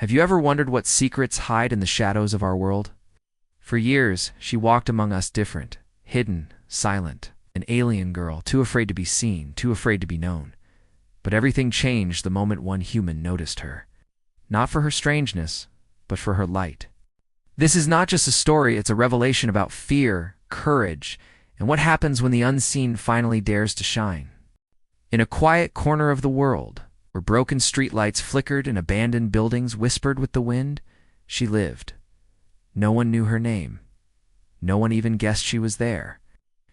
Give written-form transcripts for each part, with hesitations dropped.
Have you ever wondered what secrets hide in the shadows of our world? For years, she walked among us different, hidden, silent, an alien girl, too afraid to be seen, too afraid to be known. But everything changed the moment one human noticed her. Not for her strangeness, but for her light. This is not just a story, it's a revelation about fear, courage, and what happens when the unseen finally dares to shine. In a quiet corner of the world, where broken streetlights flickered and abandoned buildings whispered with the wind, she lived. No one knew her name. No one even guessed she was there.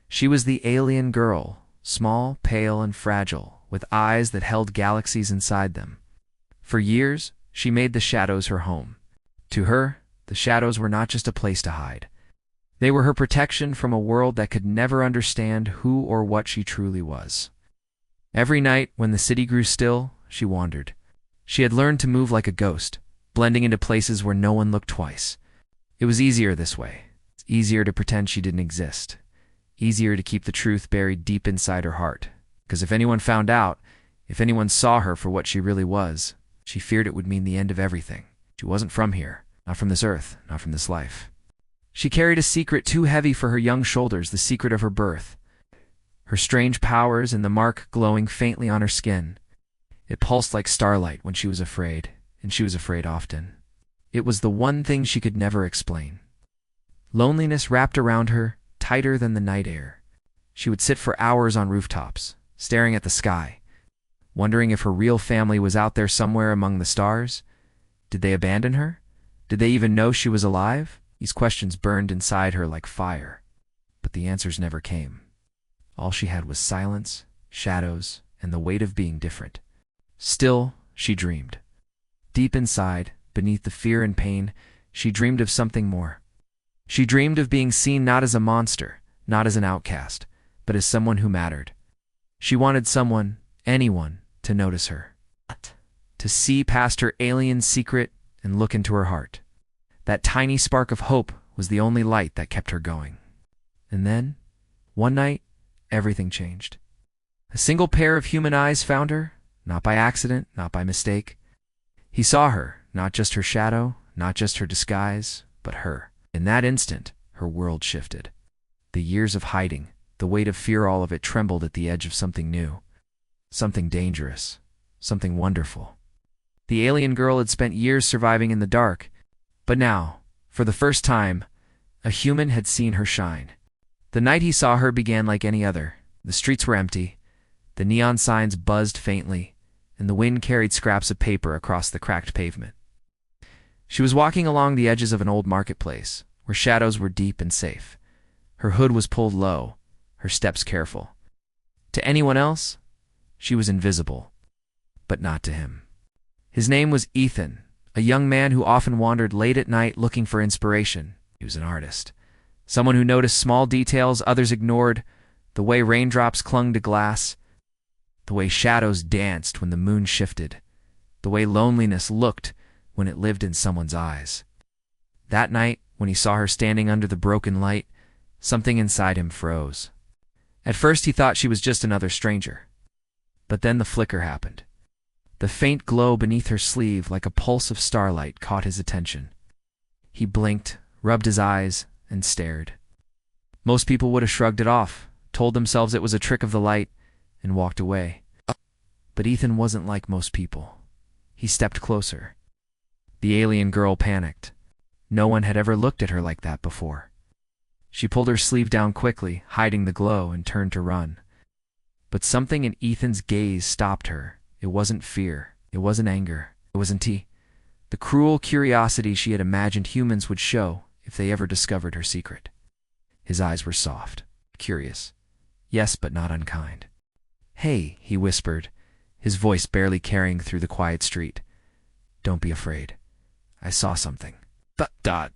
She was the alien girl, small, pale, and fragile, with eyes that held galaxies inside them. For years, she made the shadows her home. To her, the shadows were not just a place to hide. They were her protection from a world that could never understand who or what she truly was. Every night, when the city grew still, she wandered. She had learned to move like a ghost, blending into places where no one looked twice. It was easier this way. It's easier to pretend she didn't exist. Easier to keep the truth buried deep inside her heart. Because if anyone found out, if anyone saw her for what she really was, she feared it would mean the end of everything. She wasn't from here, not from this earth, not from this life. She carried a secret too heavy for her young shoulders, the secret of her birth. Her strange powers and the mark glowing faintly on her skin. It pulsed like starlight when she was afraid, and she was afraid often. It was the one thing she could never explain. Loneliness wrapped around her, tighter than the night air. She would sit for hours on rooftops, staring at the sky, wondering if her real family was out there somewhere among the stars. Did they abandon her? Did they even know she was alive? These questions burned inside her like fire, but the answers never came. All she had was silence, shadows, and the weight of being different. Still, she dreamed. Deep inside, beneath the fear and pain, she dreamed of something more. She dreamed of being seen not as a monster, not as an outcast, but as someone who mattered. She wanted someone, anyone, to notice her. To see past her alien secret and look into her heart. That tiny spark of hope was the only light that kept her going. And then, one night, everything changed. A single pair of human eyes found her, not by accident, not by mistake. He saw her, not just her shadow, not just her disguise, but her. In that instant, her world shifted. The years of hiding, the weight of fear, all of it trembled at the edge of something new. Something dangerous. Something wonderful. The alien girl had spent years surviving in the dark, but now, for the first time, a human had seen her shine. The night he saw her began like any other. The streets were empty, the neon signs buzzed faintly, and the wind carried scraps of paper across the cracked pavement. She was walking along the edges of an old marketplace, where shadows were deep and safe. Her hood was pulled low, her steps careful. To anyone else, she was invisible, but not to him. His name was Ethan, a young man who often wandered late at night looking for inspiration. He was an artist. Someone who noticed small details others ignored, the way raindrops clung to glass, the way shadows danced when the moon shifted, the way loneliness looked when it lived in someone's eyes. That night, when he saw her standing under the broken light, something inside him froze. At first he thought she was just another stranger. But then the flicker happened. The faint glow beneath her sleeve, like a pulse of starlight, caught his attention. He blinked, rubbed his eyes, and stared. Most people would have shrugged it off, told themselves it was a trick of the light, and walked away. But Ethan wasn't like most people. He stepped closer. The alien girl panicked. No one had ever looked at her like that before. She pulled her sleeve down quickly, hiding the glow, and turned to run. But something in Ethan's gaze stopped her. It wasn't fear. It wasn't anger. It wasn't the cruel curiosity she had imagined humans would show if they ever discovered her secret. His eyes were soft, curious. Yes, but not unkind. "Hey," he whispered, his voice barely carrying through the quiet street. "Don't be afraid. I saw something." But I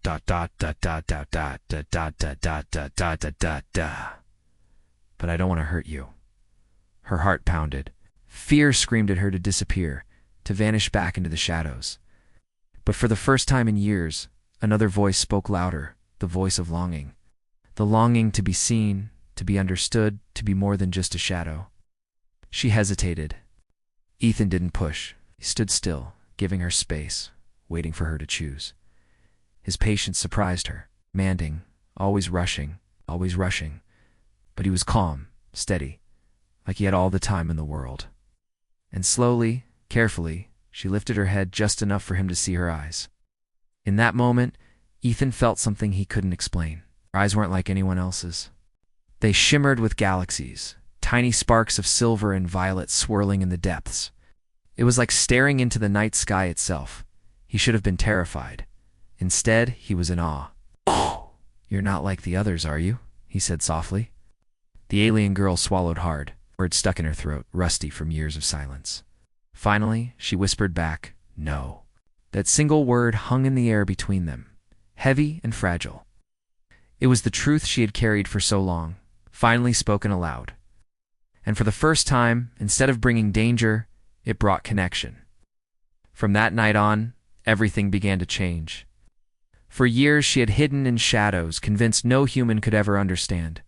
don't want to hurt you. Her heart pounded. Fear screamed at her to disappear, to vanish back into the shadows. But for the first time in years, another voice spoke louder, the voice of longing. The longing to be seen, to be understood, to be more than just a shadow. She hesitated. Ethan didn't push. He stood still, giving her space, waiting for her to choose. His patience surprised her, demanding, always rushing, but he was calm, steady, like he had all the time in the world. And slowly, carefully, she lifted her head just enough for him to see her eyes. In that moment, Ethan felt something he couldn't explain. Her eyes weren't like anyone else's. They shimmered with galaxies, tiny sparks of silver and violet swirling in the depths. It was like staring into the night sky itself. He should have been terrified. Instead, he was in awe. "Oh, you're not like the others, are you?" he said softly. The alien girl swallowed hard, words stuck in her throat, rusty from years of silence. Finally, she whispered back, "No." That single word hung in the air between them, heavy and fragile. It was the truth she had carried for so long, finally spoken aloud. And for the first time, instead of bringing danger, it brought connection. From that night on, everything began to change. For years she had hidden in shadows, convinced no human could ever understand.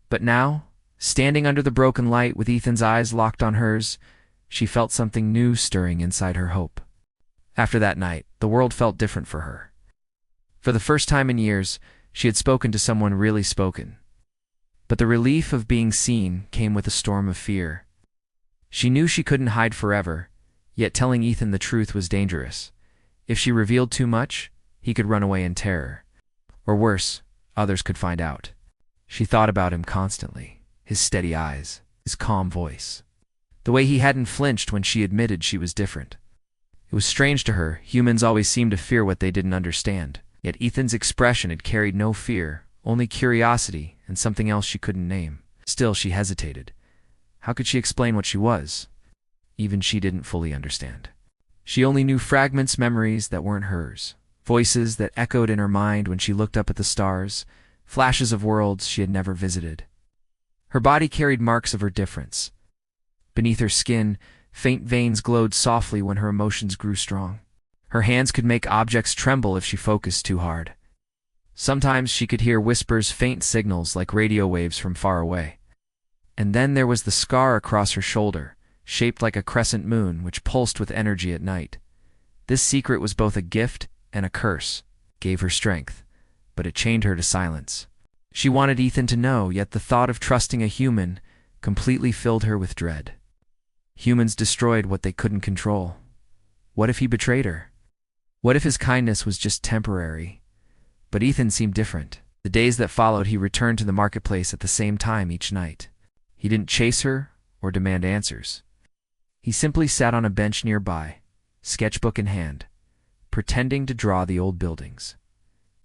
But now, standing under the broken light with Ethan's eyes locked on hers, she felt something new stirring inside her hope. After that night, the world felt different for her. For the first time in years, she had spoken to someone really spoken. But the relief of being seen came with a storm of fear. She knew she couldn't hide forever, yet telling Ethan the truth was dangerous. If she revealed too much, he could run away in terror. Or worse, others could find out. She thought about him constantly, his steady eyes, his calm voice, the way he hadn't flinched when she admitted she was different. It was strange to her. Humans always seemed to fear what they didn't understand. Yet Ethan's expression had carried no fear, only curiosity and something else she couldn't name. Still, she hesitated. How could she explain what she was? Even she didn't fully understand. She only knew fragments, memories that weren't hers, voices that echoed in her mind when she looked up at the stars, flashes of worlds she had never visited. Her body carried marks of her difference. Beneath her skin, faint veins glowed softly when her emotions grew strong. Her hands could make objects tremble if she focused too hard. Sometimes she could hear whispers, faint signals like radio waves from far away. And then there was the scar across her shoulder, shaped like a crescent moon, which pulsed with energy at night. This secret was both a gift and a curse. It gave her strength, but it chained her to silence. She wanted Ethan to know, yet the thought of trusting a human completely filled her with dread. Humans destroyed what they couldn't control. What if he betrayed her? What if his kindness was just temporary? But Ethan seemed different. The days that followed, he returned to the marketplace at the same time each night. He didn't chase her or demand answers. He simply sat on a bench nearby, sketchbook in hand, pretending to draw the old buildings.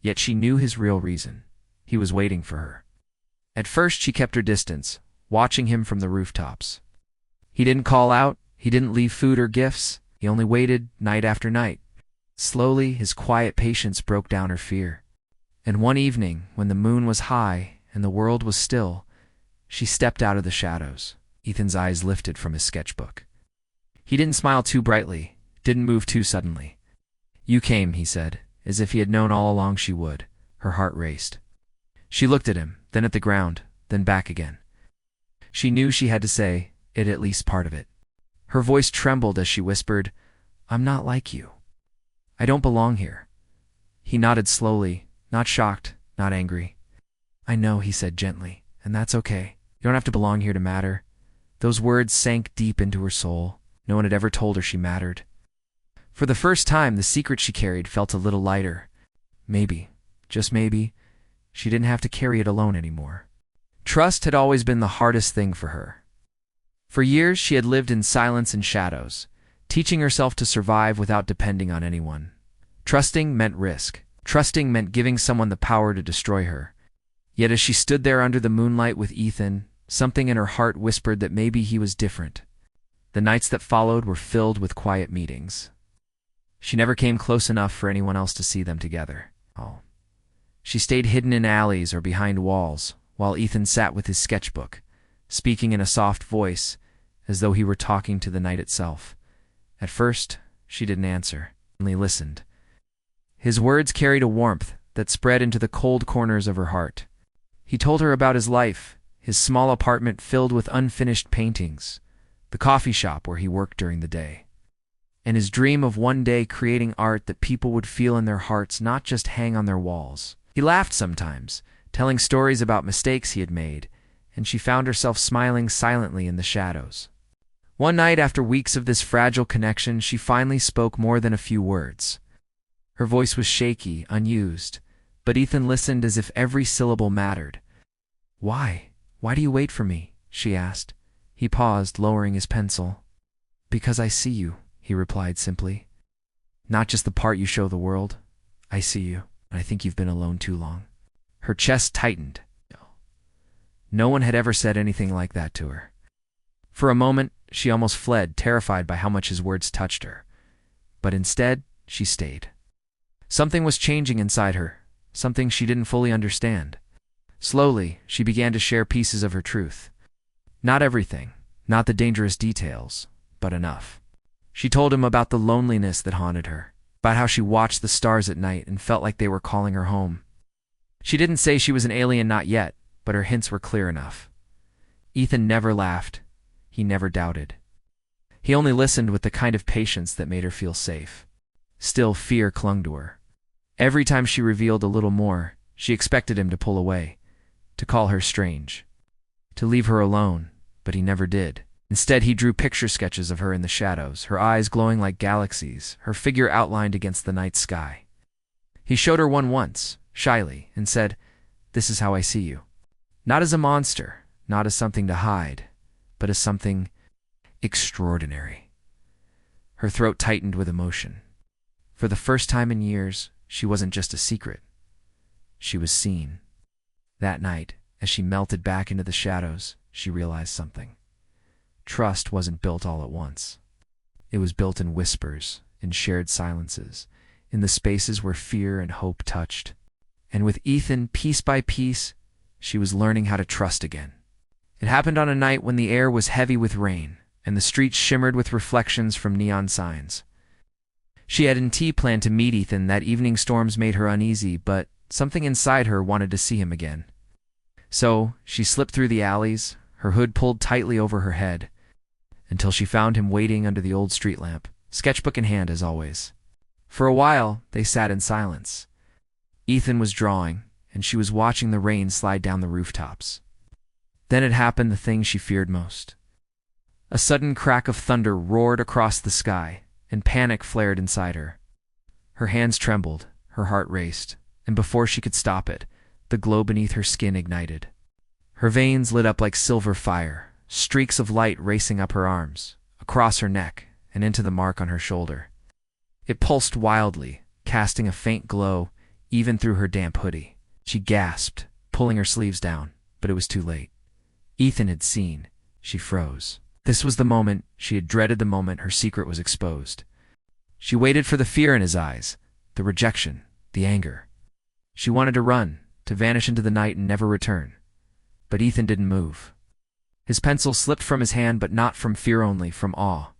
Yet she knew his real reason. He was waiting for her. At first she kept her distance, watching him from the rooftops. He didn't call out, he didn't leave food or gifts, he only waited night after night. Slowly, his quiet patience broke down her fear. And one evening, when the moon was high and the world was still, she stepped out of the shadows. Ethan's eyes lifted from his sketchbook. He didn't smile too brightly, didn't move too suddenly. "You came," he said, as if he had known all along she would. Her heart raced. She looked at him, then at the ground, then back again. She knew she had to say it, at least part of it. Her voice trembled as she whispered, "I'm not like you. I don't belong here." He nodded slowly, not shocked, not angry. "I know," he said gently, "and that's okay. You don't have to belong here to matter." Those words sank deep into her soul. No one had ever told her she mattered. For the first time, the secret she carried felt a little lighter. Maybe, just maybe, she didn't have to carry it alone anymore. Trust had always been the hardest thing for her. For years, she had lived in silence and shadows, teaching herself to survive without depending on anyone. Trusting meant risk. Trusting meant giving someone the power to destroy her. Yet as she stood there under the moonlight with Ethan, something in her heart whispered that maybe he was different. The nights that followed were filled with quiet meetings. She never came close enough for anyone else to see them together. Oh. She stayed hidden in alleys or behind walls, while Ethan sat with his sketchbook, speaking in a soft voice, as though he were talking to the night itself. At first, she didn't answer, only listened. His words carried a warmth that spread into the cold corners of her heart. He told her about his life, his small apartment filled with unfinished paintings, the coffee shop where he worked during the day. and his dream of one day creating art that people would feel in their hearts, not just hang on their walls. He laughed sometimes, telling stories about mistakes he had made, and she found herself smiling silently in the shadows. One night, after weeks of this fragile connection, she finally spoke more than a few words. Her voice was shaky, unused, but Ethan listened as if every syllable mattered. "Why? Why do you wait for me?" she asked. He paused, lowering his pencil. "Because I see you," he replied simply. "Not just the part you show the world. I see you, and I think you've been alone too long." Her chest tightened. No one had ever said anything like that to her. For a moment, she almost fled, terrified by how much his words touched her. But instead, she stayed. Something was changing inside her, something she didn't fully understand. Slowly, she began to share pieces of her truth. Not everything, not the dangerous details, but enough. She told him about the loneliness that haunted her, about how she watched the stars at night and felt like they were calling her home. She didn't say she was an alien, not yet, but her hints were clear enough. Ethan never laughed. He never doubted. He only listened with the kind of patience that made her feel safe. Still, fear clung to her. Every time she revealed a little more, she expected him to pull away, to call her strange, to leave her alone, but he never did. Instead, he drew picture sketches of her in the shadows, her eyes glowing like galaxies, her figure outlined against the night sky. He showed her one once, shyly, and said, "This is how I see you." Not as a monster, not as something to hide, but as something extraordinary. Her throat tightened with emotion. For the first time in years, she wasn't just a secret. She was seen. That night, as she melted back into the shadows, she realized something. Trust wasn't built all at once. It was built in whispers, in shared silences, in the spaces where fear and hope touched. And with Ethan, piece by piece, she was learning how to trust again. It happened on a night when the air was heavy with rain, and the streets shimmered with reflections from neon signs. She had planned to meet Ethan that evening. Storms made her uneasy, but something inside her wanted to see him again. So she slipped through the alleys, her hood pulled tightly over her head, until she found him waiting under the old street lamp, sketchbook in hand as always. For a while, they sat in silence. Ethan was drawing, and she was watching the rain slide down the rooftops. Then it happened, the thing she feared most. A sudden crack of thunder roared across the sky, and panic flared inside her. Her hands trembled, her heart raced, and before she could stop it, the glow beneath her skin ignited. Her veins lit up like silver fire, streaks of light racing up her arms, across her neck, and into the mark on her shoulder. It pulsed wildly, casting a faint glow even through her damp hoodie. She gasped, pulling her sleeves down, but it was too late. Ethan had seen. She froze. This was the moment she had dreaded, the moment her secret was exposed. She waited for the fear in his eyes, the rejection, the anger. She wanted to run, to vanish into the night and never return. But Ethan didn't move. His pencil slipped from his hand, but not from fear only, from awe.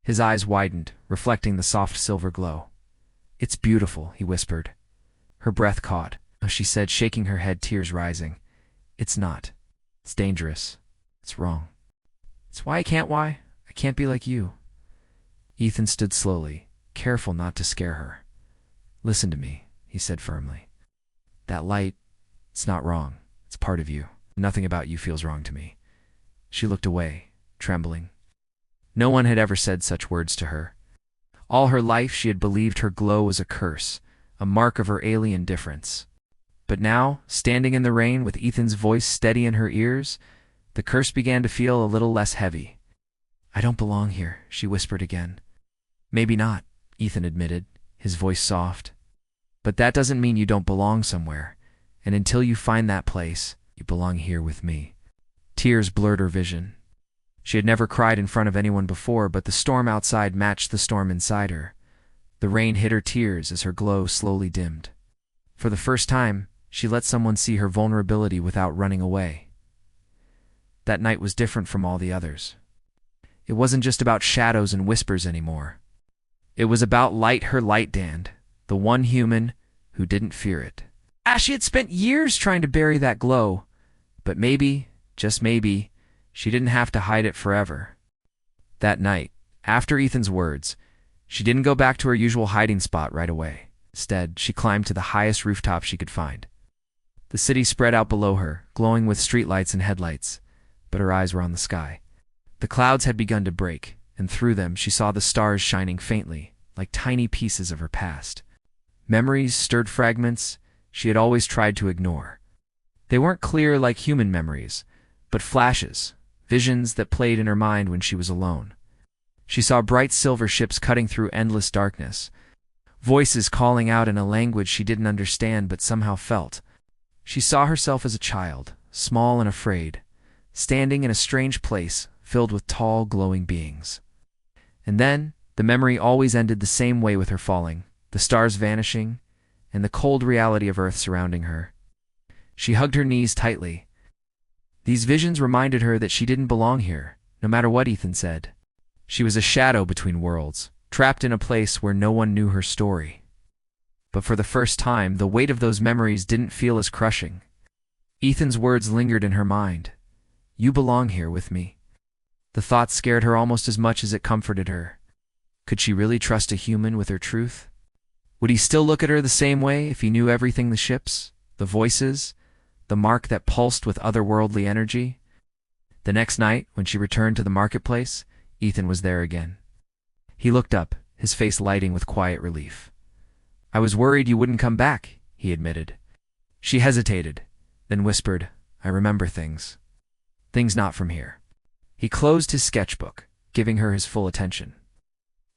His eyes widened, reflecting the soft silver glow. "It's beautiful," he whispered. Her breath caught. She said, shaking her head, tears rising. "It's not. It's dangerous. It's wrong. It's why I can't be like you." Ethan stood slowly, careful not to scare her. "Listen to me," he said firmly. "That light, it's not wrong. It's part of you. Nothing about you feels wrong to me." She looked away, trembling. No one had ever said such words to her. All her life she had believed her glow was a curse, a mark of her alien difference. But now, standing in the rain with Ethan's voice steady in her ears, the curse began to feel a little less heavy. "I don't belong here," she whispered again. "Maybe not," Ethan admitted, his voice soft. "But that doesn't mean you don't belong somewhere. And until you find that place, you belong here with me." Tears blurred her vision. She had never cried in front of anyone before, but the storm outside matched the storm inside her. The rain hid her tears as her glow slowly dimmed. For the first time, she let someone see her vulnerability without running away. That night was different from all the others. It wasn't just about shadows and whispers anymore. It was about light, her light dand, the one human who didn't fear it. She had spent years trying to bury that glow, but maybe, just maybe, she didn't have to hide it forever. That night, after Ethan's words, She didn't go back to her usual hiding spot right away. Instead, she climbed to the highest rooftop she could find. The city spread out below her, glowing with streetlights and headlights, but her eyes were on the sky. The clouds had begun to break, and through them she saw the stars shining faintly, like tiny pieces of her past. Memories, stirred fragments, she had always tried to ignore. They weren't clear like human memories, but flashes, visions that played in her mind when she was alone. She saw bright silver ships cutting through endless darkness, voices calling out in a language she didn't understand but somehow felt. She saw herself as a child, small and afraid, standing in a strange place filled with tall, glowing beings. And then, the memory always ended the same way with her falling, the stars vanishing, and the cold reality of Earth surrounding her. She hugged her knees tightly. These visions reminded her that she didn't belong here, no matter what Ethan said. She was a shadow between worlds, trapped in a place where no one knew her story. But for the first time, the weight of those memories didn't feel as crushing. Ethan's words lingered in her mind. "You belong here with me." The thought scared her almost as much as it comforted her. Could she really trust a human with her truth? Would he still look at her the same way if he knew everything, the ships, the voices, the mark that pulsed with otherworldly energy? The next night, when she returned to the marketplace, Ethan was there again. He looked up, his face lighting with quiet relief. "I was worried you wouldn't come back," he admitted. She hesitated, then whispered, "I remember things. Things not from here." He closed his sketchbook, giving her his full attention.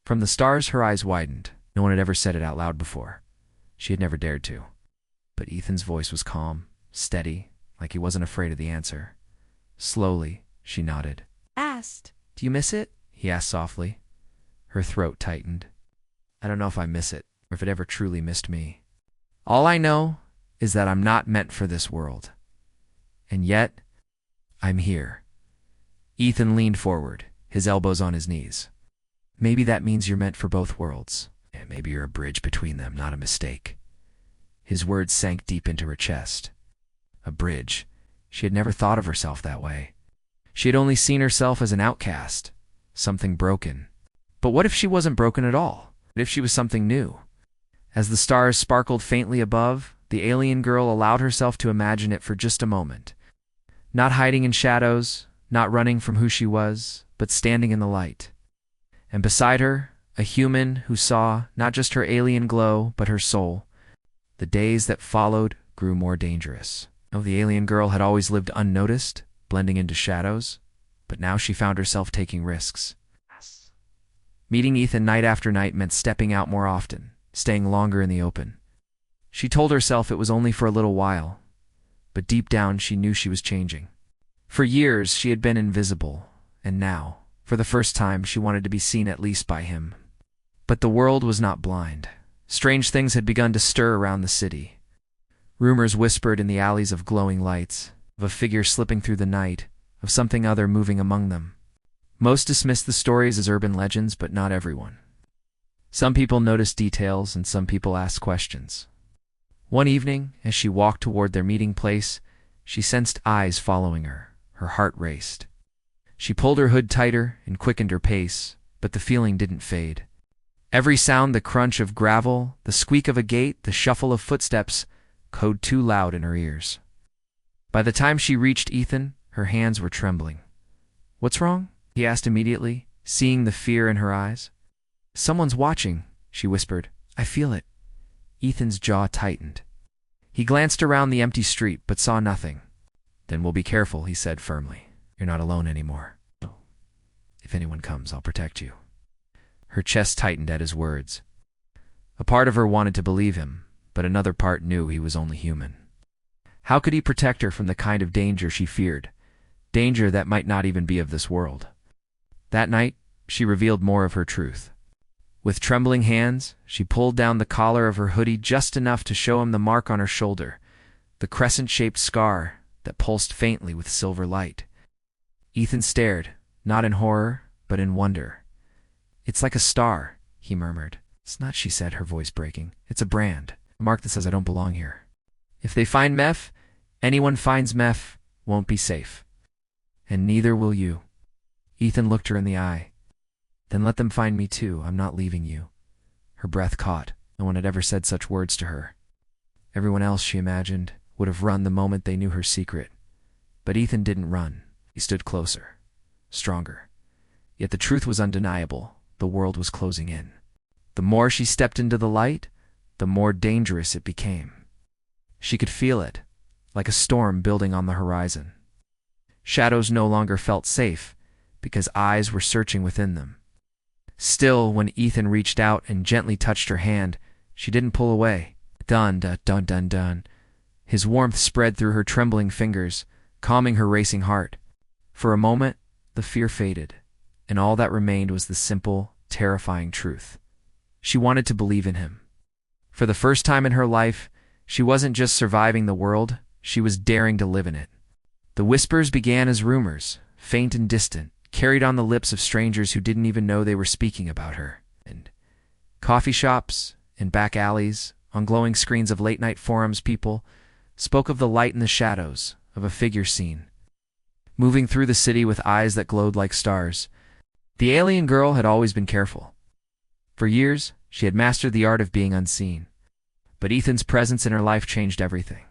From the stars, her eyes widened. No one had ever said it out loud before. She had never dared to. But Ethan's voice was calm, steady, like he wasn't afraid of the answer. Slowly, she nodded. "Asked, do you miss it?" he asked softly. Her throat tightened. "I don't know if I miss it, or if it ever truly missed me. All I know is that I'm not meant for this world. And yet, I'm here." Ethan leaned forward, his elbows on his knees. "Maybe that means you're meant for both worlds. And maybe you're a bridge between them, not a mistake." His words sank deep into her chest. A bridge. She had never thought of herself that way. She had only seen herself as an outcast, something broken. But what if she wasn't broken at all? What if she was something new? As the stars sparkled faintly above, the alien girl allowed herself to imagine it for just a moment. Not hiding in shadows, not running from who she was, but standing in the light. And beside her, a human who saw not just her alien glow, but her soul. The days that followed grew more dangerous. Oh, the alien girl had always lived unnoticed, blending into shadows, but now she found herself taking risks. Meeting Ethan night after night meant stepping out more often, staying longer in the open. She told herself it was only for a little while, but deep down she knew she was changing. For years she had been invisible, and now, for the first time, she wanted to be seen at least by him. But the world was not blind. Strange things had begun to stir around the city. Rumors whispered in the alleys of glowing lights, of a figure slipping through the night, of something other moving among them. Most dismissed the stories as urban legends, but not everyone. Some people noticed details, and some people asked questions. One evening, as she walked toward their meeting place, she sensed eyes following her. Her heart raced. She pulled her hood tighter and quickened her pace, but the feeling didn't fade. Every sound, the crunch of gravel, the squeak of a gate, the shuffle of footsteps, echoed too loud in her ears. By the time she reached Ethan, her hands were trembling. "What's wrong?" he asked immediately, seeing the fear in her eyes. "Someone's watching," she whispered. "I feel it." Ethan's jaw tightened. He glanced around the empty street, but saw nothing. "Then we'll be careful," he said firmly. "You're not alone anymore. If anyone comes, I'll protect you." Her chest tightened at his words. A part of her wanted to believe him, but another part knew he was only human. How could he protect her from the kind of danger she feared? Danger that might not even be of this world. That night, she revealed more of her truth. With trembling hands, she pulled down the collar of her hoodie just enough to show him the mark on her shoulder, the crescent-shaped scar that pulsed faintly with silver light. Ethan stared, not in horror, but in wonder. "It's like a star," he murmured. "It's not," she said, her voice breaking. "It's a brand, a mark that says I don't belong here. If they find Meph, anyone finds Meph won't be safe. And neither will you." Ethan looked her in the eye. Then let them find me too. I'm not leaving you. Her breath caught. No one had ever said such words to her. Everyone else, she imagined, would have run the moment they knew her secret. But Ethan didn't run. He stood closer, stronger. Yet the truth was undeniable. The world was closing in. The more she stepped into the light, the more dangerous it became. She could feel it, like a storm building on the horizon. Shadows no longer felt safe, because eyes were searching within them. Still, when Ethan reached out and gently touched her hand, she didn't pull away. Dun, dun, dun, dun, dun. His warmth spread through her trembling fingers, calming her racing heart. For a moment, the fear faded, and all that remained was the simple, terrifying truth. She wanted to believe in him. For the first time in her life, she wasn't just surviving the world, she was daring to live in it. The whispers began as rumors, faint and distant, carried on the lips of strangers who didn't even know they were speaking about her. And coffee shops, in back alleys, on glowing screens of late-night forums, people spoke of the light in the shadows, of a figure seen, moving through the city with eyes that glowed like stars. The alien girl had always been careful. For years, she had mastered the art of being unseen. But Ethan's presence in her life changed everything.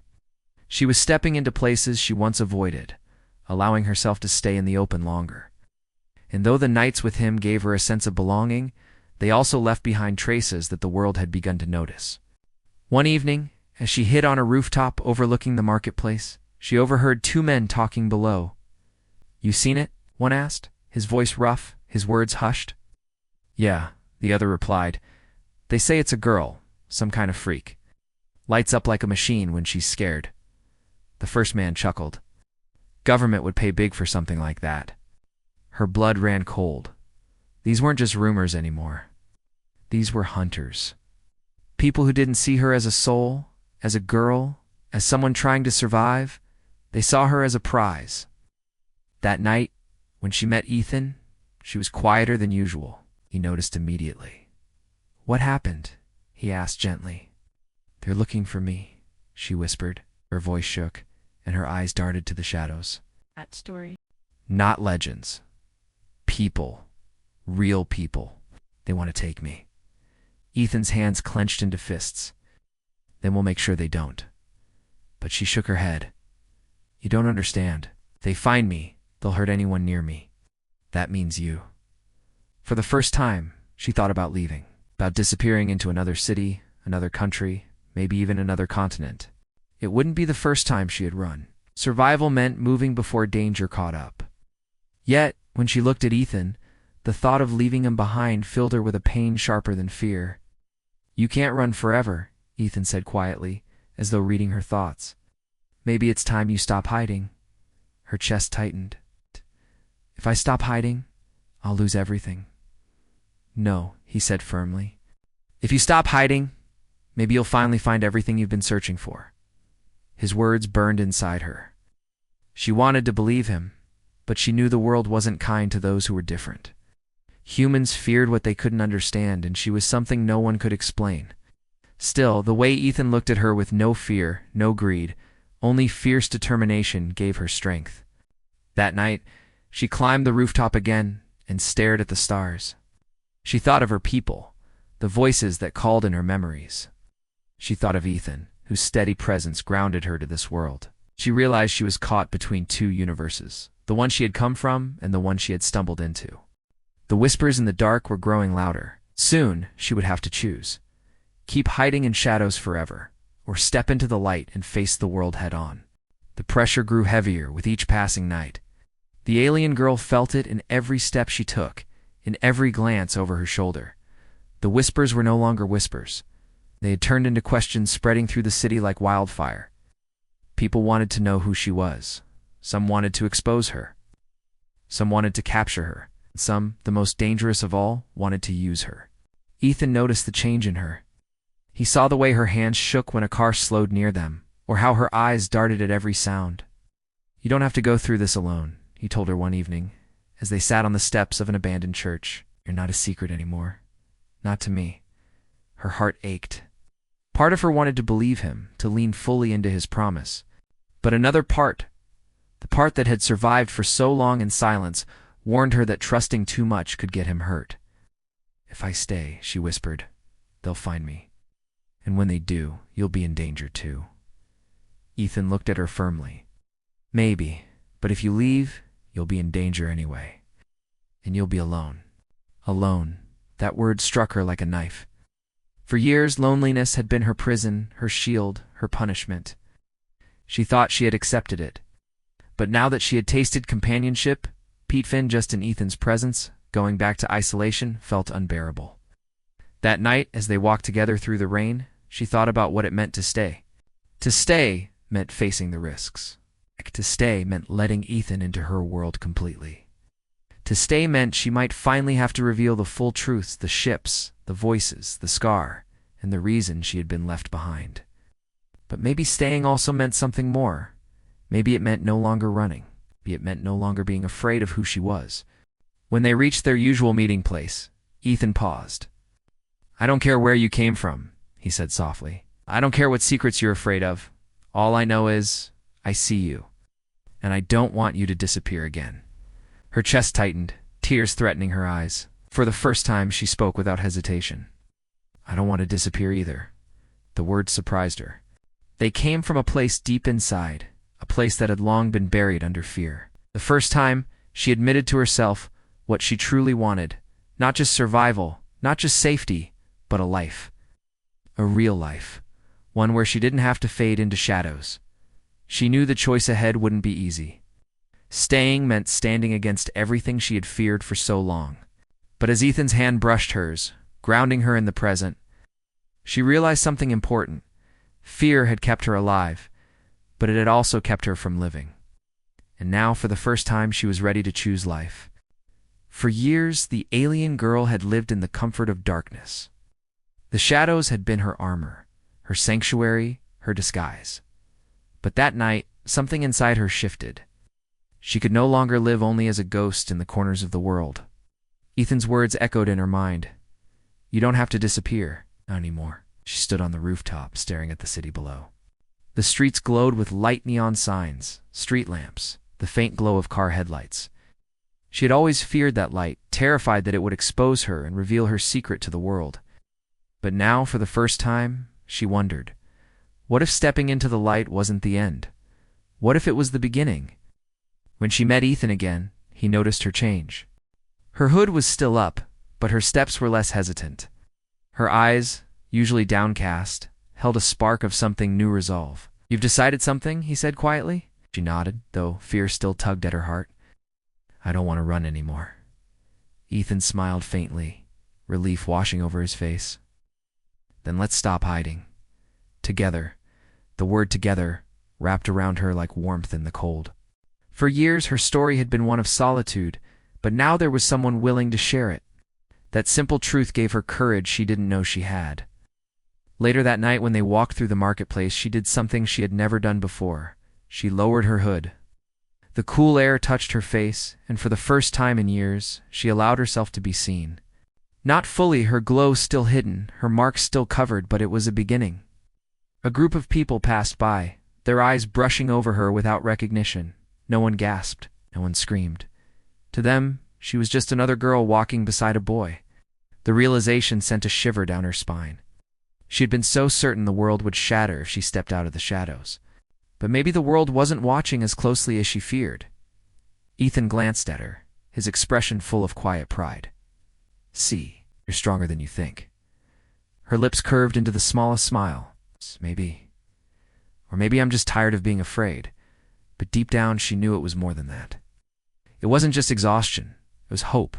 She was stepping into places she once avoided, allowing herself to stay in the open longer. And though the nights with him gave her a sense of belonging, they also left behind traces that the world had begun to notice. One evening, as she hid on a rooftop overlooking the marketplace, she overheard two men talking below. "You seen it?" one asked, his voice rough, his words hushed. "Yeah," the other replied. "They say it's a girl, some kind of freak. Lights up like a machine when she's scared." The first man chuckled. Government would pay big for something like that. Her blood ran cold. These weren't just rumors anymore. These were hunters. People who didn't see her as a soul, as a girl, as someone trying to survive. They saw her as a prize. That night, when she met Ethan, she was quieter than usual. He noticed immediately. "What happened?" he asked gently. "They're looking for me," she whispered. Her voice shook, and her eyes darted to the shadows. That story. "Not legends. People. Real people. They want to take me." Ethan's hands clenched into fists. "Then we'll make sure they don't." But she shook her head. "You don't understand. If they find me, they'll hurt anyone near me. That means you." For the first time, she thought about leaving, about disappearing into another city, another country, maybe even another continent. It wouldn't be the first time she had run. Survival meant moving before danger caught up. Yet, when she looked at Ethan, the thought of leaving him behind filled her with a pain sharper than fear. "You can't run forever," Ethan said quietly, as though reading her thoughts. "Maybe it's time you stop hiding." Her chest tightened. "If I stop hiding, I'll lose everything." "No," he said firmly. "If you stop hiding, maybe you'll finally find everything you've been searching for." His words burned inside her. She wanted to believe him, but she knew the world wasn't kind to those who were different. Humans feared what they couldn't understand, and she was something no one could explain. Still, the way Ethan looked at her with no fear, no greed, only fierce determination gave her strength. That night, she climbed the rooftop again and stared at the stars. She thought of her people, the voices that called in her memories. She thought of Ethan, whose steady presence grounded her to this world. She realized she was caught between two universes, the one she had come from and the one she had stumbled into. The whispers in the dark were growing louder. Soon, she would have to choose. Keep hiding in shadows forever, or step into the light and face the world head-on. The pressure grew heavier with each passing night. The alien girl felt it in every step she took, in every glance over her shoulder. The whispers were no longer whispers. They had turned into questions spreading through the city like wildfire. People wanted to know who she was. Some wanted to expose her. Some wanted to capture her. Some, the most dangerous of all, wanted to use her. Ethan noticed the change in her. He saw the way her hands shook when a car slowed near them, or how her eyes darted at every sound. "You don't have to go through this alone," he told her one evening, as they sat on the steps of an abandoned church. "You're not a secret anymore. Not to me." Her heart ached. Part of her wanted to believe him, to lean fully into his promise. But another part, the part that had survived for so long in silence, warned her that trusting too much could get him hurt. "If I stay," she whispered, "they'll find me. And when they do, you'll be in danger too." Ethan looked at her firmly. "Maybe, but if you leave, you'll be in danger anyway. And you'll be alone." Alone. That word struck her like a knife. For years, loneliness had been her prison, her shield, her punishment. She thought she had accepted it. But now that she had tasted companionship, Pete Finn just in Ethan's presence, going back to isolation felt unbearable. That night, as they walked together through the rain, she thought about what it meant to stay. To stay meant facing the risks. To stay meant letting Ethan into her world completely. To stay meant she might finally have to reveal the full truths, the ships, the voices, the scar, and the reason she had been left behind. But maybe staying also meant something more. Maybe it meant no longer running. Maybe it meant no longer being afraid of who she was. When they reached their usual meeting place, Ethan paused. "I don't care where you came from," he said softly. "I don't care what secrets you're afraid of. All I know is, I see you. And I don't want you to disappear again." Her chest tightened, tears threatening her eyes. For the first time, she spoke without hesitation. "I don't want to disappear either." The words surprised her. They came from a place deep inside, a place that had long been buried under fear. The first time, she admitted to herself what she truly wanted. Not just survival, not just safety, but a life. A real life. One where she didn't have to fade into shadows. She knew the choice ahead wouldn't be easy. Staying meant standing against everything she had feared for so long. But as Ethan's hand brushed hers, grounding her in the present, she realized something important. Fear had kept her alive, but it had also kept her from living. And now, for the first time, she was ready to choose life. For years, the alien girl had lived in the comfort of darkness. The shadows had been her armor, her sanctuary, her disguise. But that night, something inside her shifted. She could no longer live only as a ghost in the corners of the world. Ethan's words echoed in her mind. "You don't have to disappear, not anymore." She stood on the rooftop, staring at the city below. The streets glowed with light neon signs, street lamps, the faint glow of car headlights. She had always feared that light, terrified that it would expose her and reveal her secret to the world. But now, for the first time, she wondered, what if stepping into the light wasn't the end? What if it was the beginning? When she met Ethan again, he noticed her change. Her hood was still up, but her steps were less hesitant. Her eyes, usually downcast, held a spark of something new resolve. "You've decided something?" he said quietly. She nodded, though fear still tugged at her heart. "I don't want to run anymore." Ethan smiled faintly, relief washing over his face. "Then let's stop hiding. Together." The word "together" wrapped around her like warmth in the cold. For years, her story had been one of solitude, but now there was someone willing to share it. That simple truth gave her courage she didn't know she had. Later that night, when they walked through the marketplace, she did something she had never done before. She lowered her hood. The cool air touched her face, and for the first time in years, she allowed herself to be seen. Not fully, her glow still hidden, her marks still covered, but it was a beginning. A group of people passed by, their eyes brushing over her without recognition. No one gasped, no one screamed. To them, she was just another girl walking beside a boy. The realization sent a shiver down her spine. She had been so certain the world would shatter if she stepped out of the shadows. But maybe the world wasn't watching as closely as she feared. Ethan glanced at her, his expression full of quiet pride. "See, you're stronger than you think." Her lips curved into the smallest smile. "Maybe. Or maybe I'm just tired of being afraid." But deep down, she knew it was more than that. It wasn't just exhaustion, it was hope.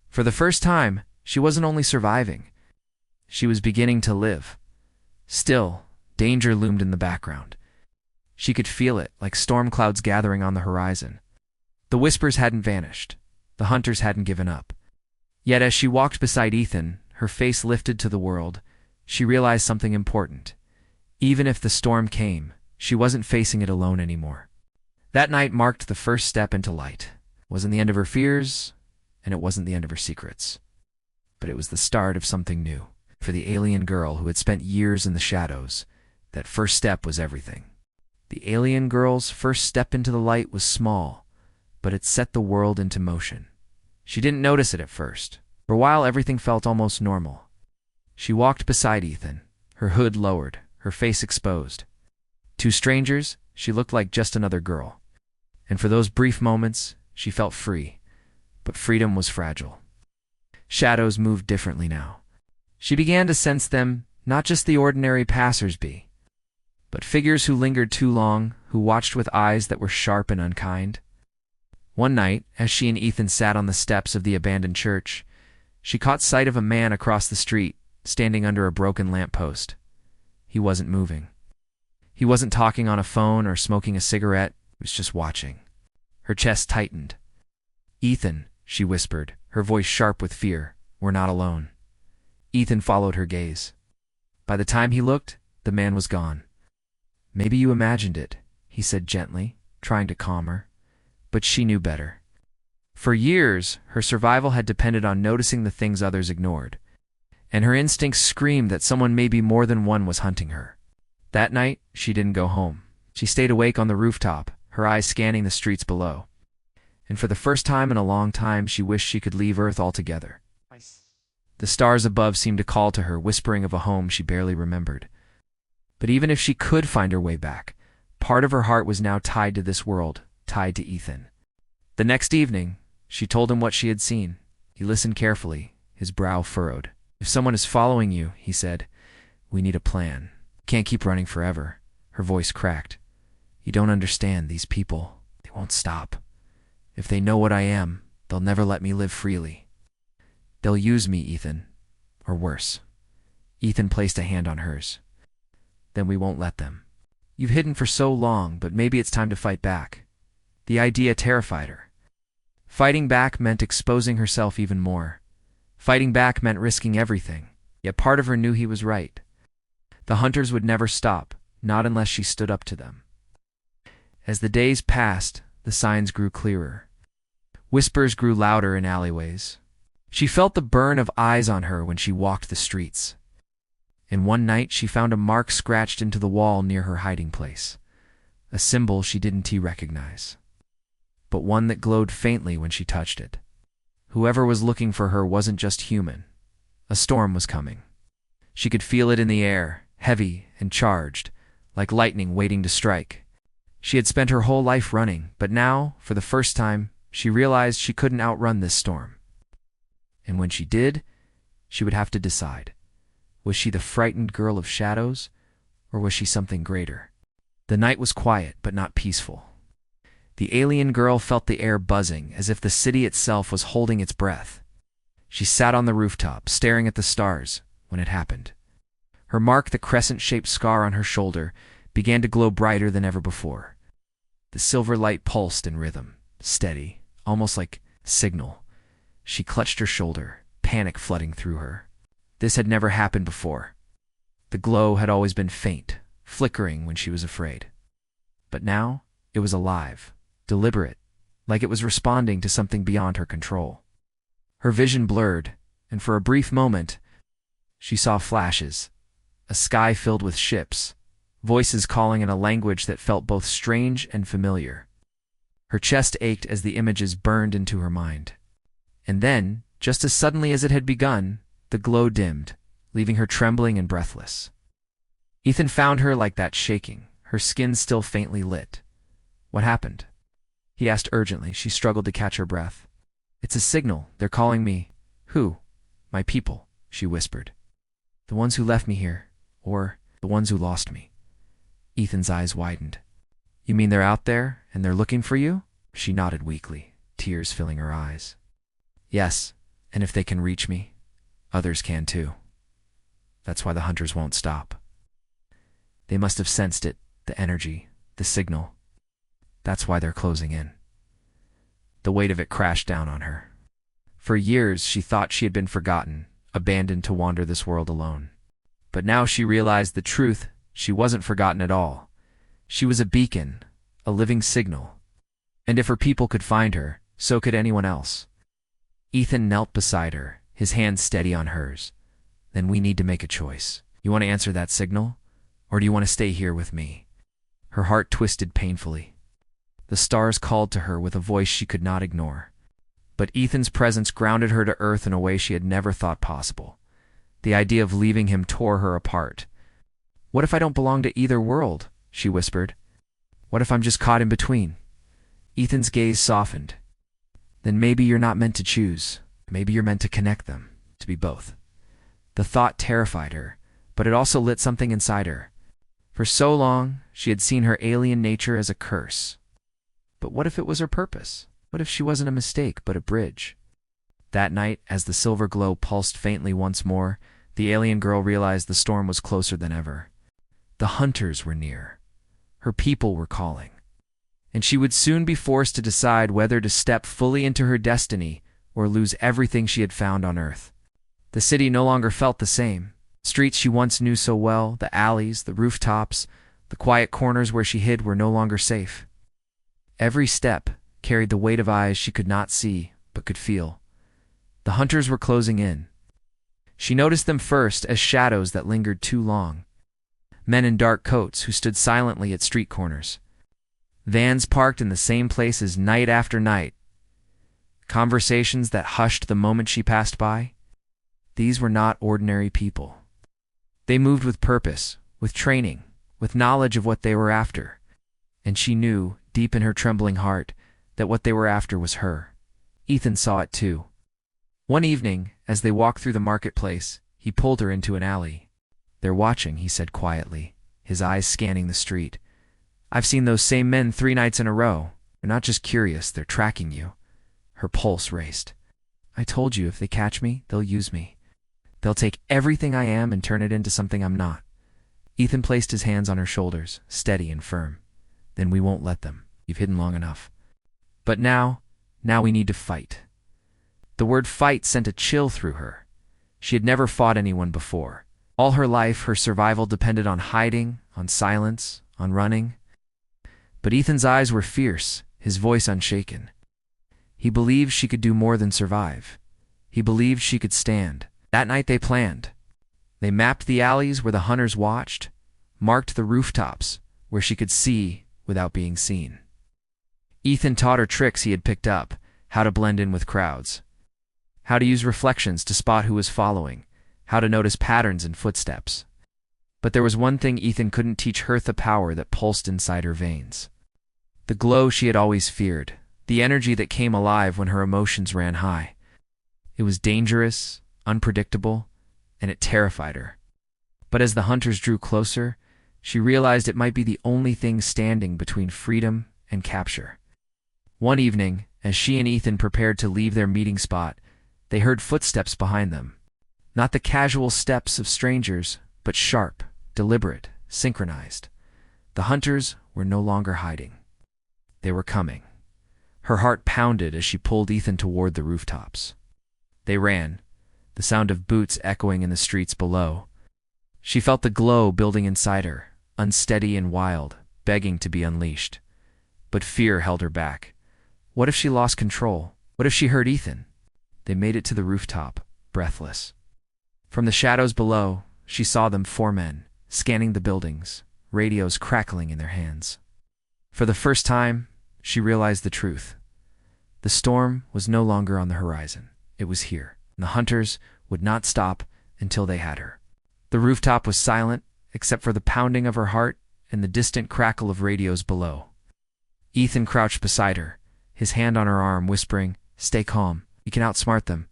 For the first time, she wasn't only surviving, she was beginning to live. Still, danger loomed in the background. She could feel it, like storm clouds gathering on the horizon. The whispers hadn't vanished. The hunters hadn't given up. Yet as she walked beside Ethan, her face lifted to the world, she realized something important. Even if the storm came, she wasn't facing it alone anymore. That night marked the first step into light. It wasn't the end of her fears, and it wasn't the end of her secrets. But it was the start of something new. For the alien girl who had spent years in the shadows, that first step was everything. The alien girl's first step into the light was small, but it set the world into motion. She didn't notice it at first. For a while, everything felt almost normal. She walked beside Ethan, her hood lowered, her face exposed. To strangers, she looked like just another girl. And for those brief moments, she felt free. But freedom was fragile. Shadows moved differently now. She began to sense them, not just the ordinary passers-by, but figures who lingered too long, who watched with eyes that were sharp and unkind. One night, as she and Ethan sat on the steps of the abandoned church, she caught sight of a man across the street, standing under a broken lamppost. He wasn't moving. He wasn't talking on a phone or smoking a cigarette. He was just watching. Her chest tightened. "Ethan," she whispered, her voice sharp with fear, "we're not alone." Ethan followed her gaze. By the time he looked, the man was gone. "Maybe you imagined it," he said gently, trying to calm her. But she knew better. For years, her survival had depended on noticing the things others ignored, and her instincts screamed that someone, maybe more than one, was hunting her. That night, she didn't go home. She stayed awake on the rooftop, her eyes scanning the streets below. And for the first time in a long time, she wished she could leave Earth altogether. The stars above seemed to call to her, whispering of a home she barely remembered. But even if she could find her way back, part of her heart was now tied to this world, tied to Ethan. The next evening, she told him what she had seen. He listened carefully, his brow furrowed. "If someone is following you," he said, "we need a plan. Can't keep running forever." Her voice cracked. "You don't understand, these people. They won't stop. If they know what I am, they'll never let me live freely. They'll use me, Ethan. Or worse." Ethan placed a hand on hers. "Then we won't let them. You've hidden for so long, but maybe it's time to fight back." The idea terrified her. Fighting back meant exposing herself even more. Fighting back meant risking everything. Yet part of her knew he was right. The hunters would never stop, not unless she stood up to them. As the days passed, the signs grew clearer. Whispers grew louder in alleyways. She felt the burn of eyes on her when she walked the streets. And one night she found a mark scratched into the wall near her hiding place. A symbol she didn't recognize, but one that glowed faintly when she touched it. Whoever was looking for her wasn't just human. A storm was coming. She could feel it in the air, heavy and charged, like lightning waiting to strike. She had spent her whole life running, but now, for the first time, she realized she couldn't outrun this storm. And when she did, she would have to decide. Was she the frightened girl of shadows, or was she something greater? The night was quiet, but not peaceful. The alien girl felt the air buzzing, as if the city itself was holding its breath. She sat on the rooftop, staring at the stars, when it happened. Her mark, the crescent-shaped scar on her shoulder, began to glow brighter than ever before. The silver light pulsed in rhythm, steady, almost like a signal. She clutched her shoulder, panic flooding through her. This had never happened before. The glow had always been faint, flickering when she was afraid. But now, it was alive, deliberate, like it was responding to something beyond her control. Her vision blurred, and for a brief moment, she saw flashes, a sky filled with ships, voices calling in a language that felt both strange and familiar. Her chest ached as the images burned into her mind. And then, just as suddenly as it had begun, the glow dimmed, leaving her trembling and breathless. Ethan found her like that, shaking, her skin still faintly lit. "What happened?" he asked urgently. She struggled to catch her breath. "It's a signal. They're calling me." "Who?" "My people," she whispered. "The ones who left me here, or the ones who lost me." Ethan's eyes widened. "You mean they're out there, and they're looking for you?" She nodded weakly, tears filling her eyes. "Yes, and if they can reach me, others can too. That's why the hunters won't stop. They must have sensed it, the energy, the signal. That's why they're closing in." The weight of it crashed down on her. For years, she thought she had been forgotten, abandoned to wander this world alone. But now she realized the truth. She wasn't forgotten at all. She was a beacon, a living signal. And if her people could find her, so could anyone else. Ethan knelt beside her, his hand steady on hers. "Then we need to make a choice. You want to answer that signal? Or do you want to stay here with me?" Her heart twisted painfully. The stars called to her with a voice she could not ignore. But Ethan's presence grounded her to earth in a way she had never thought possible. The idea of leaving him tore her apart. "What if I don't belong to either world?" she whispered. "What if I'm just caught in between?" Ethan's gaze softened. "Then maybe you're not meant to choose. Maybe you're meant to connect them, to be both." The thought terrified her, but it also lit something inside her. For so long, she had seen her alien nature as a curse. But what if it was her purpose? What if she wasn't a mistake, but a bridge? That night, as the silver glow pulsed faintly once more, the alien girl realized the storm was closer than ever. The hunters were near. Her people were calling. And she would soon be forced to decide whether to step fully into her destiny or lose everything she had found on Earth. The city no longer felt the same. Streets she once knew so well, the alleys, the rooftops, the quiet corners where she hid were no longer safe. Every step carried the weight of eyes she could not see, but could feel. The hunters were closing in. She noticed them first as shadows that lingered too long. Men in dark coats who stood silently at street corners. Vans parked in the same places night after night. Conversations that hushed the moment she passed by. These were not ordinary people. They moved with purpose, with training, with knowledge of what they were after. And she knew, deep in her trembling heart, that what they were after was her. Ethan saw it too. One evening, as they walked through the marketplace, he pulled her into an alley. "They're watching," he said quietly, his eyes scanning the street. "I've seen those same men 3 nights in a row. They're not just curious, they're tracking you." Her pulse raced. "I told you if they catch me, they'll use me. They'll take everything I am and turn it into something I'm not." Ethan placed his hands on her shoulders, steady and firm. "Then we won't let them. You've hidden long enough. But now we need to fight." The word fight sent a chill through her. She had never fought anyone before. All her life, her survival depended on hiding, on silence, on running. But Ethan's eyes were fierce, his voice unshaken. He believed she could do more than survive. He believed she could stand. That night they planned. They mapped the alleys where the hunters watched, marked the rooftops where she could see without being seen. Ethan taught her tricks he had picked up, how to blend in with crowds, how to use reflections to spot who was following, how to notice patterns in footsteps. But there was one thing Ethan couldn't teach her: the power that pulsed inside her veins. The glow she had always feared, the energy that came alive when her emotions ran high. It was dangerous, unpredictable, and it terrified her. But as the hunters drew closer, she realized it might be the only thing standing between freedom and capture. One evening, as she and Ethan prepared to leave their meeting spot, they heard footsteps behind them. Not the casual steps of strangers, but sharp, deliberate, synchronized. The hunters were no longer hiding. They were coming. Her heart pounded as she pulled Ethan toward the rooftops. They ran, the sound of boots echoing in the streets below. She felt the glow building inside her, unsteady and wild, begging to be unleashed. But fear held her back. What if she lost control? What if she hurt Ethan? They made it to the rooftop, breathless. From the shadows below, she saw them, 4 men, scanning the buildings, radios crackling in their hands. For the first time, she realized the truth. The storm was no longer on the horizon. It was here, and the hunters would not stop until they had her. The rooftop was silent, except for the pounding of her heart and the distant crackle of radios below. Ethan crouched beside her, his hand on her arm, whispering, "Stay calm. You can outsmart them."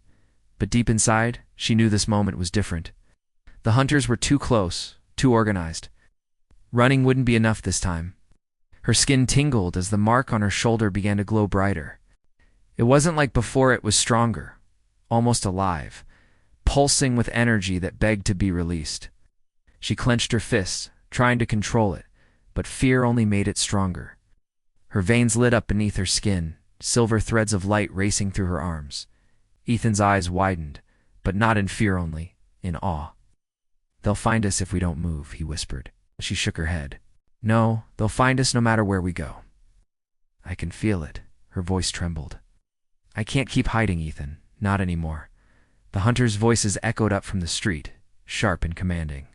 But deep inside, she knew this moment was different. The hunters were too close, too organized. Running wouldn't be enough this time. Her skin tingled as the mark on her shoulder began to glow brighter. It wasn't like before, it was stronger, almost alive, pulsing with energy that begged to be released. She clenched her fists, trying to control it, but fear only made it stronger. Her veins lit up beneath her skin, silver threads of light racing through her arms. Ethan's eyes widened, but not in fear only, in awe. "They'll find us if we don't move," he whispered. She shook her head. "No, they'll find us no matter where we go." "I can feel it." Her voice trembled. "I can't keep hiding, Ethan. Not anymore." The hunters' voices echoed up from the street, sharp and commanding.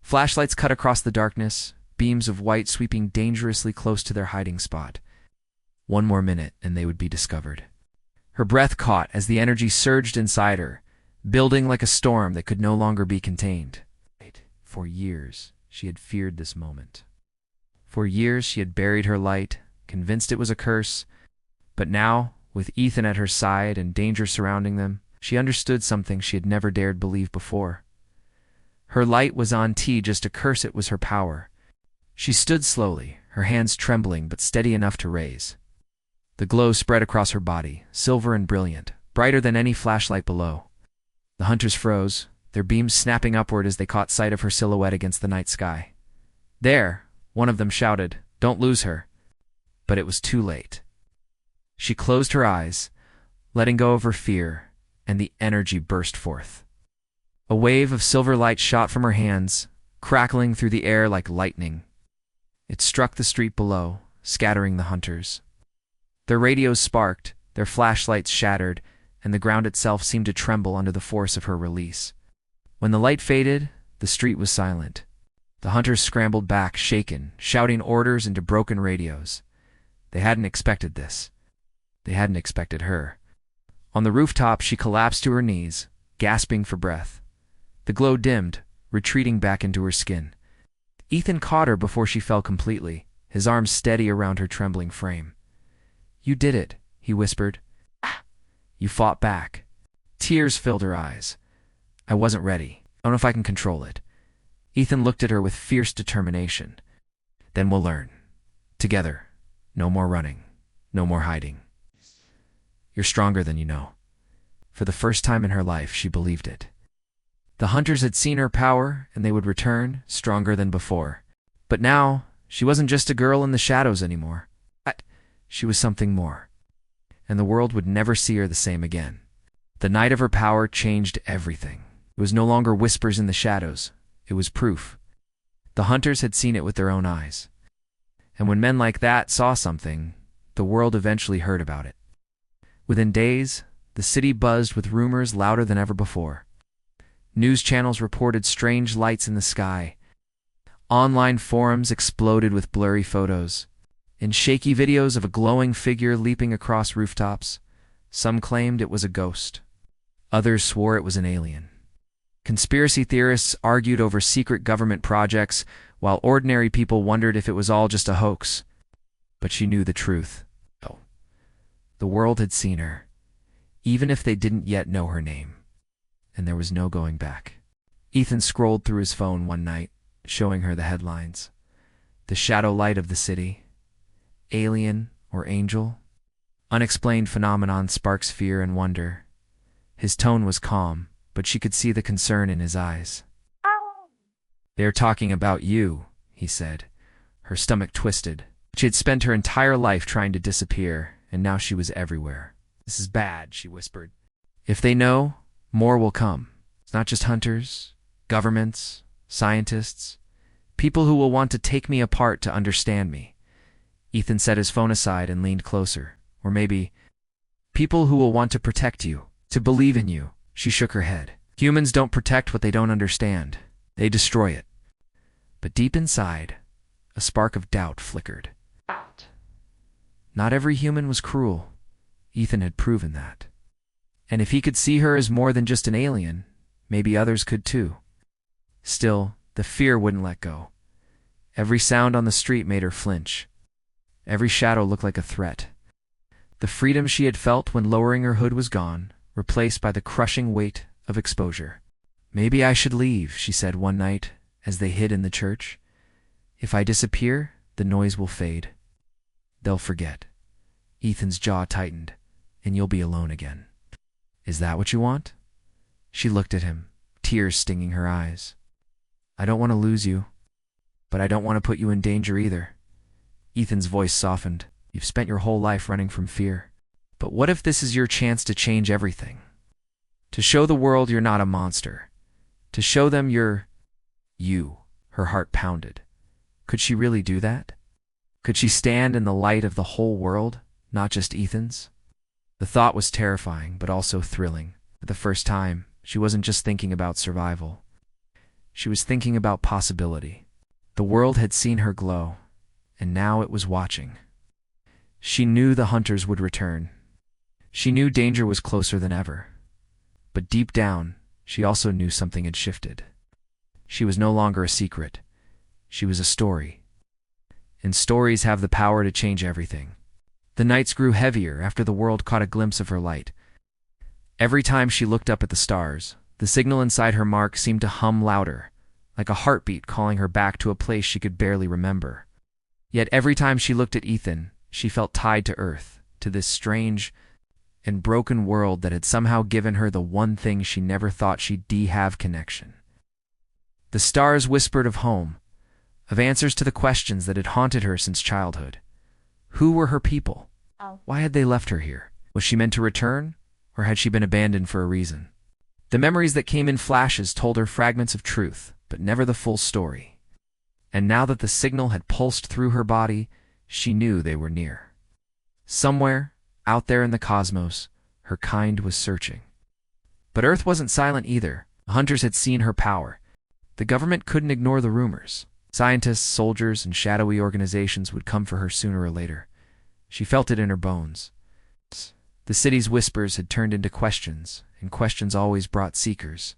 Flashlights cut across the darkness, beams of white sweeping dangerously close to their hiding spot. One more minute and they would be discovered. Her breath caught as the energy surged inside her, building like a storm that could no longer be contained. For years, she had feared this moment. For years, she had buried her light, convinced it was a curse. But now, with Ethan at her side and danger surrounding them, she understood something she had never dared believe before. Her light was on just to curse it was her power. She stood slowly, her hands trembling but steady enough to raise. The glow spread across her body, silver and brilliant, brighter than any flashlight below. The hunters froze, their beams snapping upward as they caught sight of her silhouette against the night sky. "There!" one of them shouted, "Don't lose her." But it was too late. She closed her eyes, letting go of her fear, and the energy burst forth. A wave of silver light shot from her hands, crackling through the air like lightning. It struck the street below, scattering the hunters. Their radios sparked, their flashlights shattered, and the ground itself seemed to tremble under the force of her release. When the light faded, the street was silent. The hunters scrambled back, shaken, shouting orders into broken radios. They hadn't expected this. They hadn't expected her. On the rooftop, she collapsed to her knees, gasping for breath. The glow dimmed, retreating back into her skin. Ethan caught her before she fell completely, his arms steady around her trembling frame. "You did it," he whispered. "You fought back." Tears filled her eyes. "I wasn't ready. I don't know if I can control it." Ethan looked at her with fierce determination. "Then we'll learn. Together. No more running. No more hiding. You're stronger than you know." For the first time in her life, she believed it. The hunters had seen her power, and they would return, stronger than before. But now, she wasn't just a girl in the shadows anymore. She was something more. And the world would never see her the same again. The night of her power changed everything. It was no longer whispers in the shadows. It was proof. The hunters had seen it with their own eyes. And when men like that saw something, the world eventually heard about it. Within days, the city buzzed with rumors louder than ever before. News channels reported strange lights in the sky. Online forums exploded with blurry photos and shaky videos of a glowing figure leaping across rooftops. Some claimed it was a ghost. Others swore it was an alien. Conspiracy theorists argued over secret government projects, while ordinary people wondered if it was all just a hoax. But she knew the truth. Oh, the world had seen her, even if they didn't yet know her name. And there was no going back. Ethan scrolled through his phone one night, showing her the headlines. The shadow light of the city. Alien or angel? Unexplained phenomenon sparks fear and wonder. His tone was calm, but she could see the concern in his eyes. "They're talking about you," he said. Her stomach twisted. She had spent her entire life trying to disappear, and now she was everywhere. "This is bad," she whispered. "If they know, more will come. It's not just hunters, governments, scientists, people who will want to take me apart to understand me." Ethan set his phone aside and leaned closer. "Or maybe, people who will want to protect you, to believe in you." She shook her head. "Humans don't protect what they don't understand. They destroy it." But deep inside, a spark of doubt flickered. Not every human was cruel. Ethan had proven that. And if he could see her as more than just an alien, maybe others could too. Still, the fear wouldn't let go. Every sound on the street made her flinch. Every shadow looked like a threat. The freedom she had felt when lowering her hood was gone, replaced by the crushing weight of exposure. "Maybe I should leave," she said one night as they hid in the church. "If I disappear, the noise will fade. They'll forget." Ethan's jaw tightened, "And you'll be alone again." "Is that what you want?" She looked at him, tears stinging her eyes. "I don't want to lose you, but I don't want to put you in danger either." Ethan's voice softened. "You've spent your whole life running from fear. But what if this is your chance to change everything? To show the world you're not a monster. To show them you're you." Her heart pounded. Could she really do that? Could she stand in the light of the whole world, not just Ethan's? The thought was terrifying, but also thrilling. For the first time, she wasn't just thinking about survival. She was thinking about possibility. The world had seen her glow, and now it was watching. She knew the hunters would return. She knew danger was closer than ever. But deep down, she also knew something had shifted. She was no longer a secret. She was a story. And stories have the power to change everything. The nights grew heavier after the world caught a glimpse of her light. Every time she looked up at the stars, the signal inside her mark seemed to hum louder, like a heartbeat calling her back to a place she could barely remember. Yet every time she looked at Ethan, she felt tied to Earth, to this strange and broken world that had somehow given her the one thing she never thought she'd have: connection. The stars whispered of home, of answers to the questions that had haunted her since childhood. Who were her people? Why had they left her here? Was she meant to return, or had she been abandoned for a reason? The memories that came in flashes told her fragments of truth, but never the full story. And now that the signal had pulsed through her body, she knew they were near. Somewhere, out there in the cosmos, her kind was searching. But Earth wasn't silent either. The hunters had seen her power. The government couldn't ignore the rumors. Scientists, soldiers, and shadowy organizations would come for her sooner or later. She felt it in her bones. The city's whispers had turned into questions, and questions always brought seekers.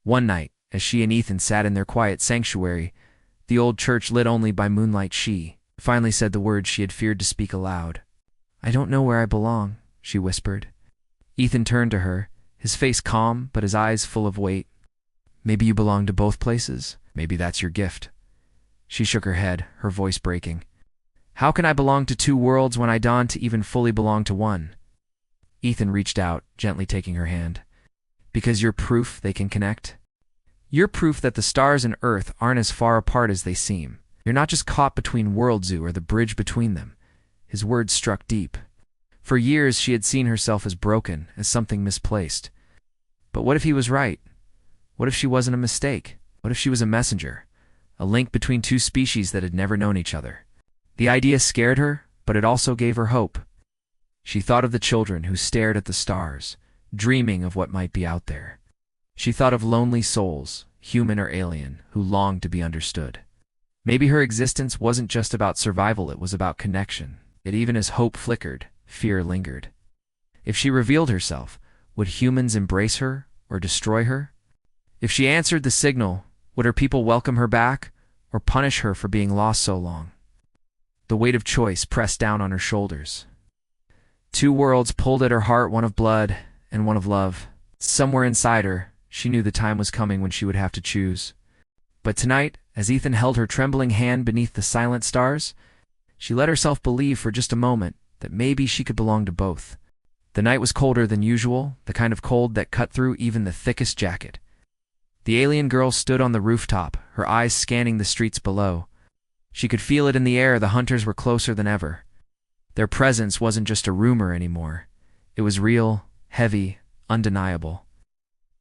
One night, as she and Ethan sat in their quiet sanctuary, the old church lit only by moonlight, she finally said the words she had feared to speak aloud. "I don't know where I belong," she whispered. Ethan turned to her, his face calm but his eyes full of weight. "Maybe you belong to both places. Maybe that's your gift." She shook her head, her voice breaking. "How can I belong to two worlds when I dawn to even fully belong to one?" Ethan reached out, gently taking her hand. "Because you're proof they can connect. You're proof that the stars and Earth aren't as far apart as they seem. You're not just caught between worlds or the bridge between them." His words struck deep. For years she had seen herself as broken, as something misplaced. But what if he was right? What if she wasn't a mistake? What if she was a messenger? A link between two species that had never known each other? The idea scared her, but it also gave her hope. She thought of the children who stared at the stars, dreaming of what might be out there. She thought of lonely souls, human or alien, who longed to be understood. Maybe her existence wasn't just about survival, it was about connection. Yet even as hope flickered, fear lingered. If she revealed herself, would humans embrace her or destroy her? If she answered the signal, would her people welcome her back or punish her for being lost so long? The weight of choice pressed down on her shoulders. Two worlds pulled at her heart, one of blood and one of love. Somewhere inside her, she knew the time was coming when she would have to choose. But tonight, as Ethan held her trembling hand beneath the silent stars, she let herself believe for just a moment that maybe she could belong to both. The night was colder than usual, the kind of cold that cut through even the thickest jacket. The alien girl stood on the rooftop, her eyes scanning the streets below. She could feel it in the air. The hunters were closer than ever. Their presence wasn't just a rumor anymore. It was real, heavy, undeniable.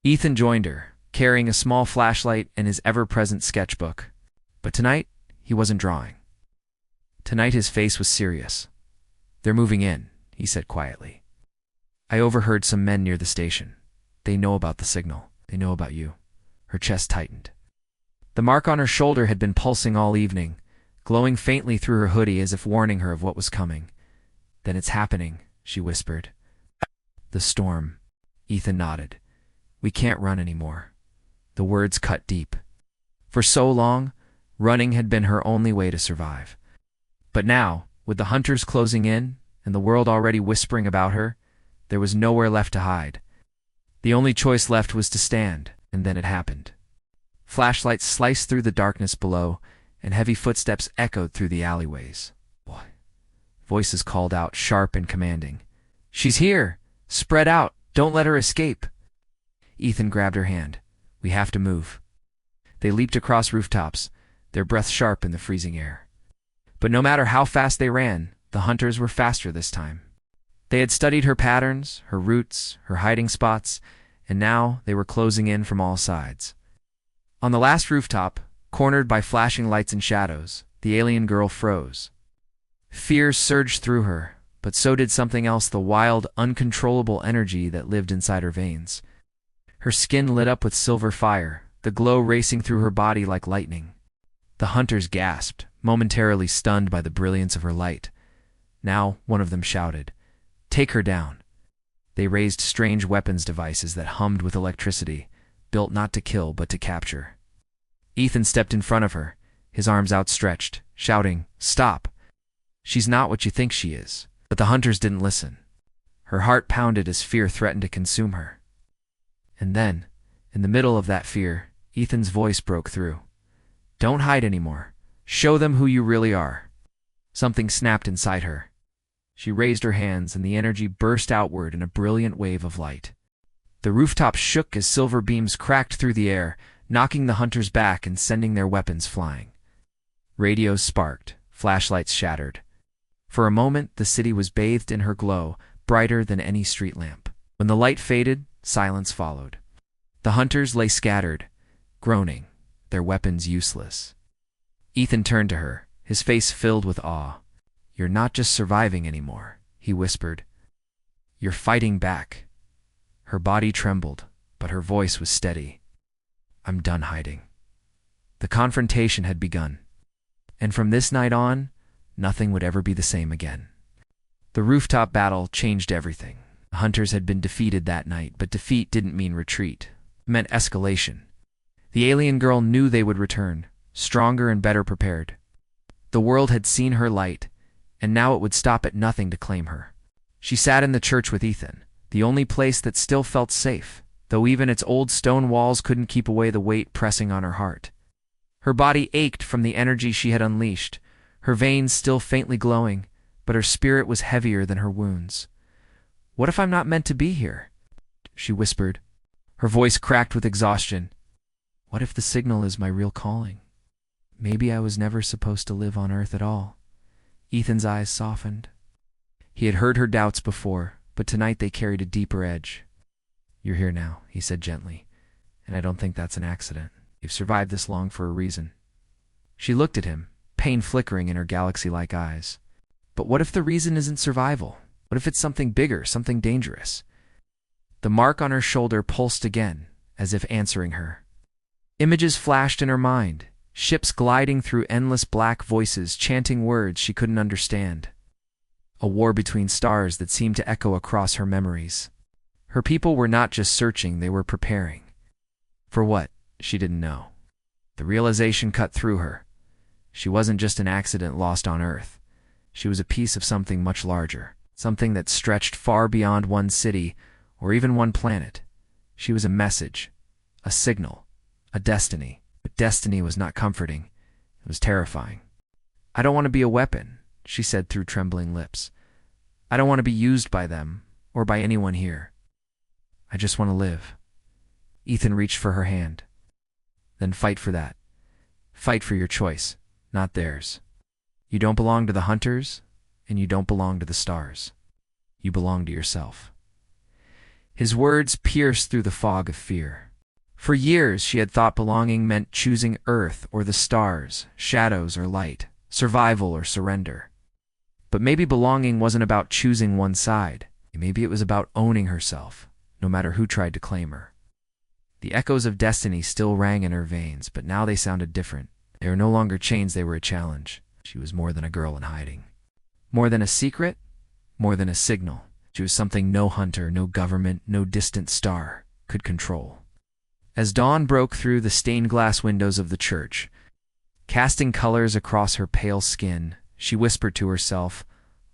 Ethan joined her, carrying a small flashlight and his ever-present sketchbook. But tonight, he wasn't drawing. Tonight his face was serious. "They're moving in," he said quietly. "I overheard some men near the station. They know about the signal. They know about you." Her chest tightened. The mark on her shoulder had been pulsing all evening, glowing faintly through her hoodie as if warning her of what was coming. "Then it's happening," she whispered. "The storm." Ethan nodded. "We can't run anymore." The words cut deep. For so long, running had been her only way to survive. But now, with the hunters closing in and the world already whispering about her, there was nowhere left to hide. The only choice left was to stand, and then it happened. Flashlights sliced through the darkness below, and heavy footsteps echoed through the alleyways. Voices called out, sharp and commanding. "She's here! Spread out! Don't let her escape!" Ethan grabbed her hand. "We have to move." They leaped across rooftops, their breath sharp in the freezing air. But no matter how fast they ran, the hunters were faster this time. They had studied her patterns, her routes, her hiding spots, and now they were closing in from all sides. On the last rooftop, cornered by flashing lights and shadows, the alien girl froze. Fear surged through her, but so did something else, the wild, uncontrollable energy that lived inside her veins. Her skin lit up with silver fire, the glow racing through her body like lightning. The hunters gasped, momentarily stunned by the brilliance of her light. Now one of them shouted, "Take her down." They raised strange weapons devices that hummed with electricity, built not to kill but to capture. Ethan stepped in front of her, his arms outstretched, shouting, "Stop! She's not what you think she is." But the hunters didn't listen. Her heart pounded as fear threatened to consume her. And then, in the middle of that fear, Ethan's voice broke through. "Don't hide anymore. Show them who you really are." Something snapped inside her. She raised her hands, and the energy burst outward in a brilliant wave of light. The rooftops shook as silver beams cracked through the air, knocking the hunters back and sending their weapons flying. Radios sparked, flashlights shattered. For a moment, the city was bathed in her glow, brighter than any street lamp. When the light faded, silence followed. The hunters lay scattered, groaning, their weapons useless. Ethan turned to her, his face filled with awe. "You're not just surviving anymore," he whispered. "You're fighting back." Her body trembled, but her voice was steady. "I'm done hiding." The confrontation had begun. And from this night on, nothing would ever be the same again. The rooftop battle changed everything. The hunters had been defeated that night, but defeat didn't mean retreat. It meant escalation. The alien girl knew they would return, stronger and better prepared. The world had seen her light, and now it would stop at nothing to claim her. She sat in the church with Ethan, the only place that still felt safe, though even its old stone walls couldn't keep away the weight pressing on her heart. Her body ached from the energy she had unleashed, her veins still faintly glowing, but her spirit was heavier than her wounds. "What if I'm not meant to be here?" she whispered. Her voice cracked with exhaustion. "What if the signal is my real calling? Maybe I was never supposed to live on Earth at all." Ethan's eyes softened. He had heard her doubts before, but tonight they carried a deeper edge. "You're here now," he said gently, "and I don't think that's an accident. You've survived this long for a reason." She looked at him, pain flickering in her galaxy-like eyes. "But what if the reason isn't survival? What if it's something bigger, something dangerous?" The mark on her shoulder pulsed again, as if answering her. Images flashed in her mind, ships gliding through endless black voices chanting words she couldn't understand. A war between stars that seemed to echo across her memories. Her people were not just searching, they were preparing. For what? She didn't know. The realization cut through her. She wasn't just an accident lost on Earth. She was a piece of something much larger, something that stretched far beyond one city or even one planet. She was a message, a signal, a destiny. But destiny was not comforting. It was terrifying. "I don't want to be a weapon," she said through trembling lips. "I don't want to be used by them or by anyone here. I just want to live." Ethan reached for her hand. "Then fight for that. Fight for your choice, not theirs. You don't belong to the hunters, and you don't belong to the stars. You belong to yourself." His words pierced through the fog of fear. For years she had thought belonging meant choosing Earth or the stars, shadows or light, survival or surrender. But maybe belonging wasn't about choosing one side. Maybe it was about owning herself, no matter who tried to claim her. The echoes of destiny still rang in her veins, but now they sounded different. They were no longer chains, they were a challenge. She was more than a girl in hiding. More than a secret, more than a signal. She was something no hunter, no government, no distant star could control. As dawn broke through the stained glass windows of the church, casting colors across her pale skin, she whispered to herself,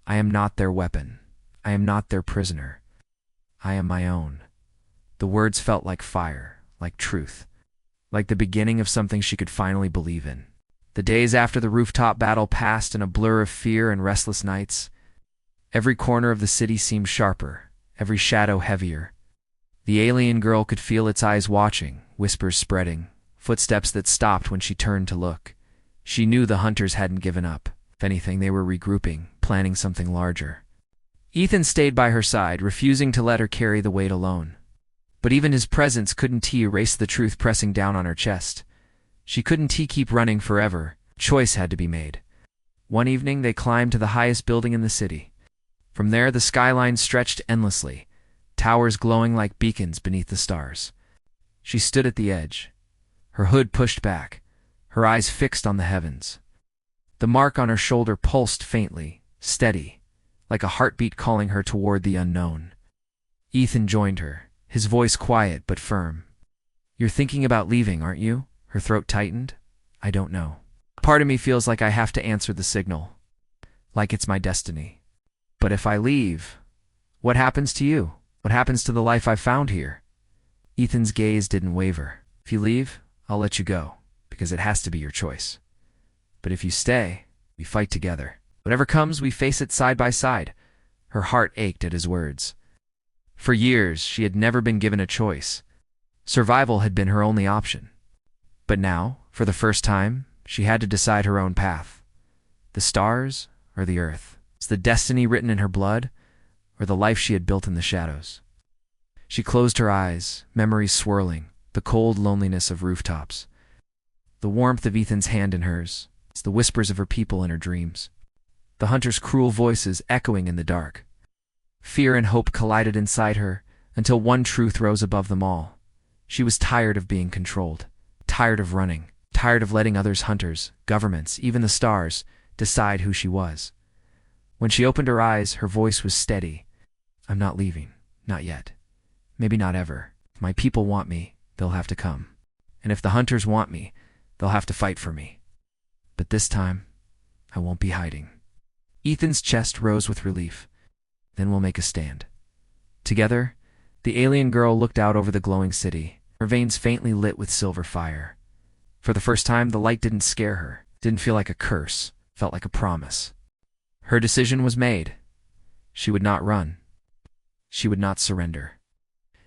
"I am not their weapon. I am not their prisoner. I am my own." The words felt like fire, like truth, like the beginning of something she could finally believe in. The days after the rooftop battle passed in a blur of fear and restless nights. Every corner of the city seemed sharper, every shadow heavier. The alien girl could feel its eyes watching, whispers spreading, footsteps that stopped when she turned to look. She knew the hunters hadn't given up. If anything, they were regrouping, planning something larger. Ethan stayed by her side, refusing to let her carry the weight alone. But even his presence couldn't erase the truth pressing down on her chest. She couldn't keep running forever. A choice had to be made. One evening, they climbed to the highest building in the city. From there, the skyline stretched endlessly, towers glowing like beacons beneath the stars. She stood at the edge, her hood pushed back, her eyes fixed on the heavens. The mark on her shoulder pulsed faintly, steady, like a heartbeat calling her toward the unknown. Ethan joined her, his voice quiet but firm. "You're thinking about leaving, aren't you?" Her throat tightened. "I don't know. Part of me feels like I have to answer the signal, like it's my destiny. But if I leave, what happens to you? What happens to the life I've found here?" Ethan's gaze didn't waver. "If you leave, I'll let you go, because it has to be your choice. But if you stay, we fight together. Whatever comes, we face it side by side." Her heart ached at his words. For years, she had never been given a choice. Survival had been her only option. But now, for the first time, she had to decide her own path. The stars or the earth? Was the destiny written in her blood, or the life she had built in the shadows? She closed her eyes, memories swirling, the cold loneliness of rooftops, the warmth of Ethan's hand in hers, the whispers of her people in her dreams, the hunter's cruel voices echoing in the dark. Fear and hope collided inside her until one truth rose above them all. She was tired of being controlled, tired of running, tired of letting others, hunters, governments, even the stars, decide who she was. When she opened her eyes, her voice was steady. "I'm not leaving. Not yet. Maybe not ever. If my people want me, they'll have to come. And if the hunters want me, they'll have to fight for me. But this time, I won't be hiding." Ethan's chest rose with relief. "Then we'll make a stand." Together, the alien girl looked out over the glowing city, her veins faintly lit with silver fire. For the first time, the light didn't scare her, didn't feel like a curse, felt like a promise. Her decision was made. She would not run. She would not surrender.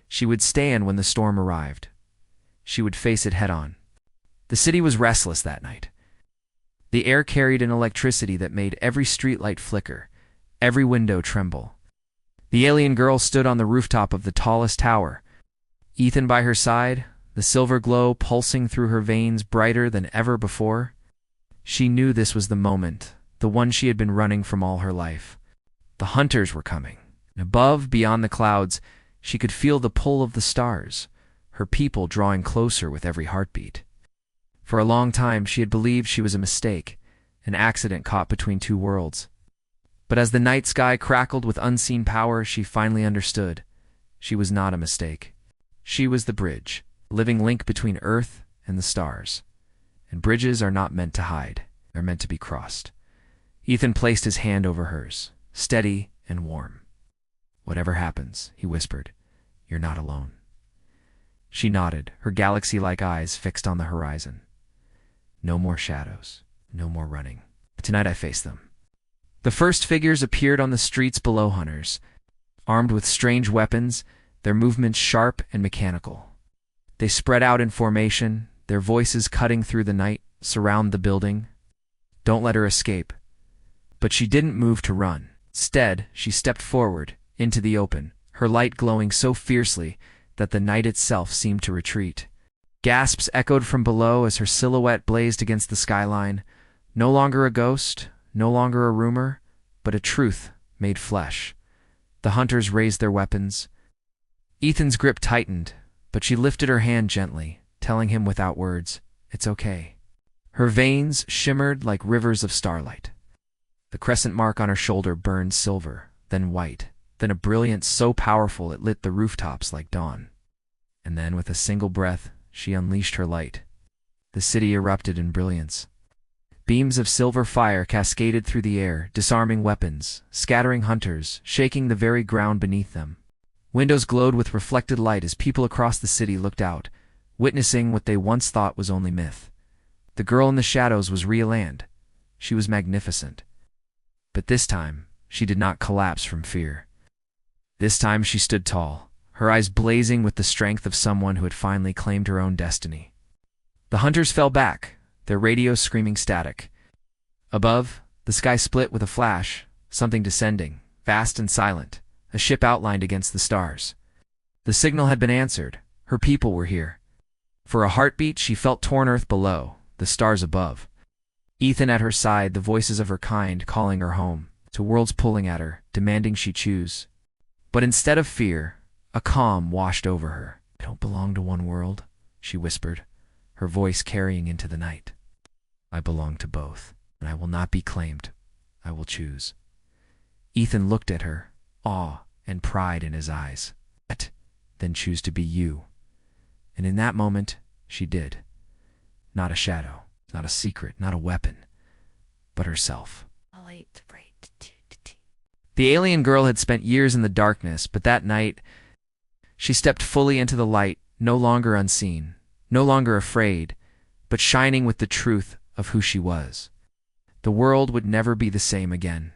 She would stand when the storm arrived. She would face it head-on. The city was restless that night. The air carried an electricity that made every streetlight flicker, every window tremble. The alien girl stood on the rooftop of the tallest tower. Ethan by her side, the silver glow pulsing through her veins brighter than ever before. She knew this was the moment, the one she had been running from all her life. The hunters were coming. And above, beyond the clouds, she could feel the pull of the stars, her people drawing closer with every heartbeat. For a long time, she had believed she was a mistake, an accident caught between two worlds. But as the night sky crackled with unseen power, she finally understood. She was not a mistake. She was the bridge, a living link between Earth and the stars. And bridges are not meant to hide. They're meant to be crossed. Ethan placed his hand over hers, steady and warm. "Whatever happens," he whispered, "you're not alone." She nodded, her galaxy-like eyes fixed on the horizon. No more shadows, no more running. Tonight I face them. The first figures appeared on the streets below, hunters, armed with strange weapons, their movements sharp and mechanical. They spread out in formation, their voices cutting through the night, surround the building. Don't let her escape. But she didn't move to run. Instead, she stepped forward, into the open, her light glowing so fiercely that the night itself seemed to retreat. Gasps echoed from below as her silhouette blazed against the skyline. No longer a ghost, no longer a rumor, but a truth made flesh. The hunters raised their weapons. Ethan's grip tightened, but she lifted her hand gently, telling him without words, "It's okay." Her veins shimmered like rivers of starlight. The crescent mark on her shoulder burned silver, then white, then a brilliance so powerful it lit the rooftops like dawn. And then, with a single breath, she unleashed her light. The city erupted in brilliance. Beams of silver fire cascaded through the air, disarming weapons, scattering hunters, shaking the very ground beneath them. Windows glowed with reflected light as people across the city looked out, witnessing what they once thought was only myth. The girl in the shadows was real and she was magnificent. But this time, she did not collapse from fear. This time she stood tall, her eyes blazing with the strength of someone who had finally claimed her own destiny. The hunters fell back, their radios screaming static. Above, the sky split with a flash, something descending, vast and silent, a ship outlined against the stars. The signal had been answered. Her people were here. For a heartbeat, she felt torn earth below, the stars above. Ethan at her side, the voices of her kind calling her home, to worlds pulling at her, demanding she choose. But instead of fear, a calm washed over her. "I don't belong to one world," she whispered, her voice carrying into the night. "I belong to both, and I will not be claimed. I will choose." Ethan looked at her, awe and pride in his eyes. then choose to be you. And in that moment, she did. Not a shadow, not a secret, not a weapon, but herself. The alien girl had spent years in the darkness, but that night, she stepped fully into the light, no longer unseen, no longer afraid, but shining with the truth of who she was. The world would never be the same again.